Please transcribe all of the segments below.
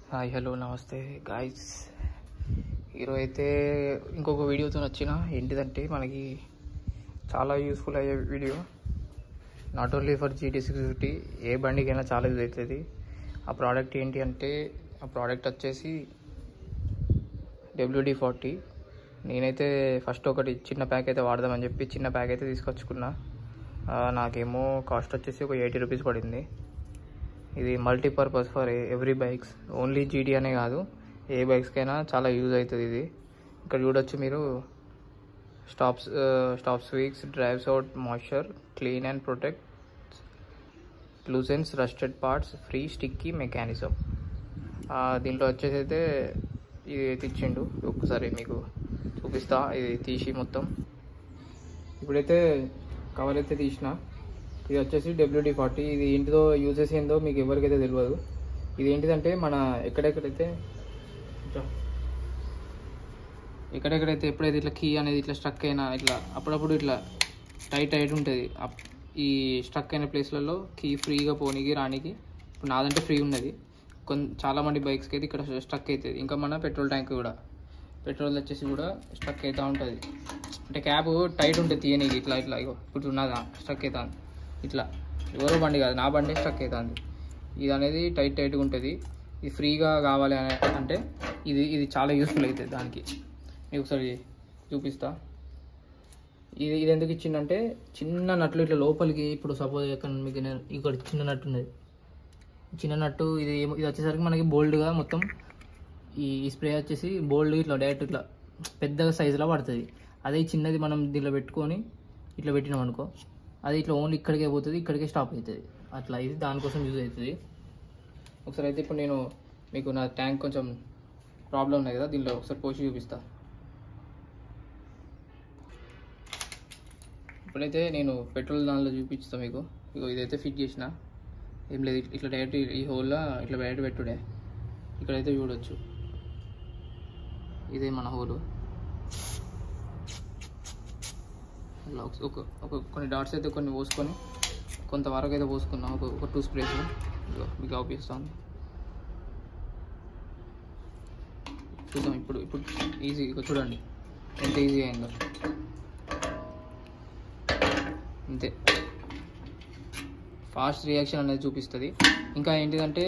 Hi hello నమస్తే guys. ఈరోజు అయితే ఇంకొక వీడియోతో వచ్చిన ఏంటిదంటే మనకి చాలా యూస్ఫుల్ అయ్యే video. Not only for GT650, ఏ బండికైనా చాలా యూజ్ అవుతుంది. ఆ ప్రోడక్ట్ ఏంటి అంటే ఆ ప్రోడక్ట్ వచ్చేసి WD-40. నేనైతే ఫస్ట్ ఒకటి చిన్న ప్యాక్ అయితే వాడదామని చెప్పి చిన్న ప్యాక్ అయితే తీసుకొచ్చుకున్నా. నాకేమో కాస్ట్ వచ్చేసి ఒక 80 రూపీస్ పడింది. ఇది multipurpose for every bikes, only GT అనే కాదు, ఏ బైక్స్కైనా చాలా యూజ్ అవుతుంది ఇది. ఇక్కడ చూడొచ్చు మీరు, stops squeaks, drives out moisture, clean and protect, loosens rusted parts, free sticky mechanism. దీంట్లో వచ్చేసి అయితే ఇది తెచ్చిండు. ఒకసారి మీకు చూపిస్తా, ఇది తీసి మొత్తం. ఇప్పుడైతే కవర్ అయితే తీసిన. ఇది వచ్చేసి WD-40. ఇది ఏంటిదో యూజెస్ ఏందో మీకు ఎవరికైతే తెలియదు. ఇది ఏంటిదంటే మన ఎక్కడెక్కడైతే ఎప్పుడైతే ఇట్లా కీ అనేది ఇట్లా స్ట్రక్ అయినా, ఇట్లా అప్పుడప్పుడు ఇట్లా టైట్ ఉంటుంది. ఈ స్ట్రక్ అయిన ప్లేస్లలో కీ ఫ్రీగా పోనీకి రానికి. ఇప్పుడు నాదంటే ఫ్రీ ఉన్నది. చాలామంది బైక్స్కి అయితే ఇక్కడ స్ట్రక్ అవుతుంది. ఇంకా మన పెట్రోల్ ట్యాంక్ కూడా, పెట్రోల్ వచ్చేసి కూడా స్ట్రక్ అవుతూ ఉంటుంది. అంటే క్యాబ్ టైట్ ఉంటుంది తీయనీకి. ఇట్లా ఇప్పుడు ఉన్నదా స్ట్రక్ అవుతుంది. ఇట్లా ఎవరో బండి కాదు, నా బండి స్ట్రక్ అవుతుంది. ఇది అనేది టైట్గా ఉంటుంది. ఇది ఫ్రీగా కావాలి అంటే ఇది చాలా యూస్ఫుల్ అవుతుంది దానికి. మీకు ఒకసారి చూపిస్తా. ఇది ఎందుకు ఇచ్చిందంటే, చిన్న నట్లు ఇట్లా లోపలికి, ఇప్పుడు సపోజ్ మీకు ఇక్కడ చిన్న నట్టు ఉన్నది, చిన్న నట్టు ఇది వచ్చేసరికి మనకి బోల్డ్గా మొత్తం ఈ స్ప్రే వచ్చేసి బోల్డ్ ఇట్లా డైరెక్ట్ ఇట్లా పెద్దగా సైజులో పడుతుంది. అదే చిన్నది మనం దీంట్లో పెట్టుకొని ఇట్లా పెట్టినాం అనుకో, అది ఇట్లా ఓన్లీ ఇక్కడికే పోతుంది, ఇక్కడికే స్టాప్ అవుతుంది. అట్లా ఇది దానికోసం యూజ్ అవుతుంది. ఒకసారి అయితే ఇప్పుడు నేను మీకు నా ట్యాంక్ కొంచెం ప్రాబ్లం ఉన్నాయి కదా, దీనిలో ఒకసారి పోసి చూపిస్తా. ఇప్పుడైతే నేను పెట్రోల్ దానిలో చూపిస్తాను మీకు. ఇదైతే ఫిట్ చేసిన, ఏం లేదు, ఇట్లా డైరెక్ట్ ఈ హోల్లో ఇట్లా డైరెక్ట్ పెట్టుడే. ఇక్కడైతే చూడొచ్చు, ఇదే మన హోలు. కొన్ని డాట్స్ అయితే కొన్ని పోసుకొని, కొంతవరకు అయితే పోసుకున్నాం. ఒక 2 స్ప్రేస్ మీకు అవుపిస్తాను. చూద్దాం ఇప్పుడు ఈజీ. చూడండి ఎంత ఈజీ అయిందో, అంతే. ఫాస్ట్ రియాక్షన్ అనేది చూపిస్తుంది. ఇంకా ఏంటిదంటే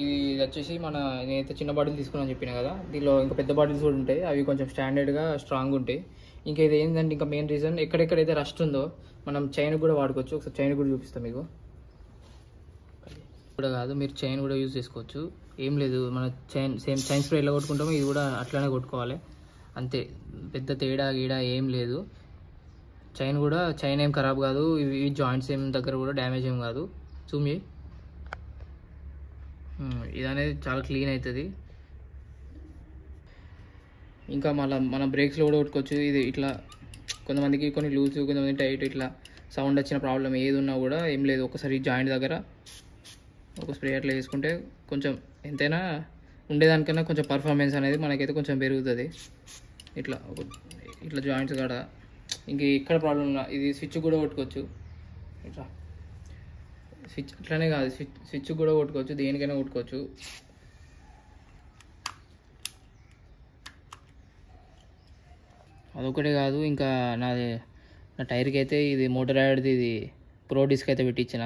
ఇది వచ్చేసి నేనైతే చిన్న బాటిల్ తీసుకున్నాను చెప్పిన కదా, దీనిలో ఇంకా పెద్ద బాటిల్స్ కూడా ఉంటాయి. అవి కొంచెం స్టాండర్డ్గా స్ట్రాంగ్ ఉంటాయి. ఇంకా ఇది ఏంటంటే, ఇంకా మెయిన్ రీజన్ ఎక్కడెక్కడైతే రస్ట్ ఉందో మనం చైన్ కూడా వాడుకోవచ్చు. ఒకసారి చైన్ కూడా చూపిస్తాం మీకు. కూడా కాదు, మీరు చైన్ కూడా యూజ్ చేసుకోవచ్చు. ఏం లేదు, మన చైన్ స్ప్రే ఎలా కొట్టుకుంటామో ఇది కూడా అట్లానే కొట్టుకోవాలి, అంతే. పెద్ద తేడా గీడా ఏం లేదు. చైన్ ఏం ఖరాబ్ కాదు. ఇవి జాయింట్స్ ఏం దగ్గర కూడా డ్యామేజ్ ఏం కాదు. చూమి, ఇది అనేది చాలా క్లీన్ అవుతుంది. ఇంకా మన బ్రేక్స్లో కూడా కొట్టుకోవచ్చు. ఇది ఇట్లా కొంతమందికి కొన్ని లూజ్, కొంతమంది టైట్, ఇట్లా సౌండ్ వచ్చిన ప్రాబ్లం ఏది ఉన్నా కూడా ఏం లేదు, ఒకసారి జాయింట్ దగ్గర ఒక స్ప్రే అట్లా వేసుకుంటే కొంచెం ఎంతైనా ఉండేదానికన్నా కొంచెం పర్ఫార్మెన్స్ అనేది మనకైతే కొంచెం పెరుగుతుంది. ఇట్లా జాయింట్స్ కాడ ఇంక ఇక్కడ ప్రాబ్లం ఉన్నా ఇది స్విచ్ కూడా కొట్టుకోవచ్చు. ఇట్లా స్విచ్ ఇట్లానే కాదు, స్విచ్ కూడా కొట్టుకోవచ్చు, దేనికైనా కొట్టుకోవచ్చు. అదొకటే కాదు, ఇంకా నా టైర్కి అయితే ఇది మోటార్ యాడ్ది, ఇది ప్రో డిస్క్ అయితే పెట్టించిన.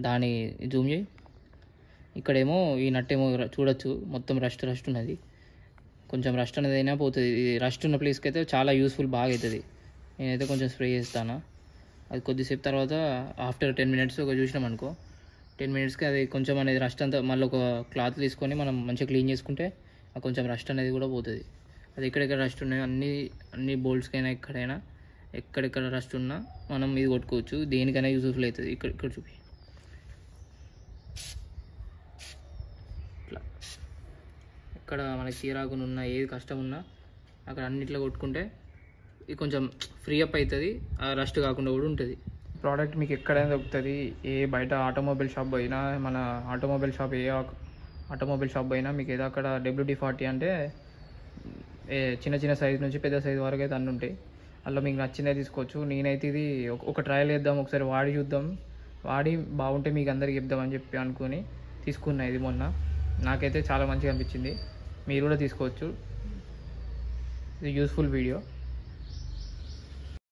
దాని జూమ్ చేయి. ఇక్కడేమో ఈ నట్టేమో చూడొచ్చు, మొత్తం రస్ట్ ఉన్నది. కొంచెం రస్ట్ అనేది అయినా పోతుంది. ఇది రస్ట్ ఉన్న ప్లేస్కి అయితే చాలా యూస్ఫుల్, బాగా అవుతుంది. నేనైతే కొంచెం స్ప్రే చేస్తాను. అది కొద్దిసేపు తర్వాత ఆఫ్టర్ 10 మినిట్స్ ఒక చూసినాం అనుకో, 10 మినిట్స్కి అది కొంచెం అనేది రస్ట్ అంతా మళ్ళీ ఒక క్లాత్ తీసుకొని మనం మంచిగా క్లీన్ చేసుకుంటే ఆ కొంచెం రస్ట్ అనేది కూడా పోతుంది. అది ఎక్కడెక్కడ రస్ట్ ఉన్నాయో అన్ని బోల్ట్స్కైనా ఎక్కడెక్కడ రస్ట్ ఉన్నా మనం ఇది కొట్టుకోవచ్చు. దేనికైనా యూజ్ఫుల్ అవుతుంది. ఇక్కడ చూపి, ఇట్లా ఎక్కడ మనకి తీరాకుని ఉన్నా, ఏది కష్టం ఉన్నా అక్కడ అన్నిట్లో కొట్టుకుంటే ఇది కొంచెం ఫ్రీ అప్ అవుతుంది. ఆ రస్ట్ కాకుండా కూడా ఉంటుంది. ప్రోడక్ట్ మీకు ఎక్కడైనా దొరుకుతుంది. బయట ఆటోమొబైల్ షాప్ పోయినా, మన ఆటోమొబైల్ షాప్ పోయినా మీకు ఏదో అక్కడ WD-40 అంటే చిన్న సైజు నుంచి పెద్ద సైజు వరకు అయితే అన్నీ ఉంటాయి. అందులో మీకు నచ్చిందే తీసుకోవచ్చు. నేనైతే ఇది ఒక ట్రయల్ చేద్దాం, ఒకసారి వాడి చూద్దాం, వాడి బాగుంటే మీకు అందరికి చెప్దామని చెప్పి అనుకుని తీసుకున్నా ఇది మొన్న. నాకైతే చాలా మంచిగా అనిపించింది. మీరు కూడా తీసుకోవచ్చు. ఇది యూస్ఫుల్ వీడియో.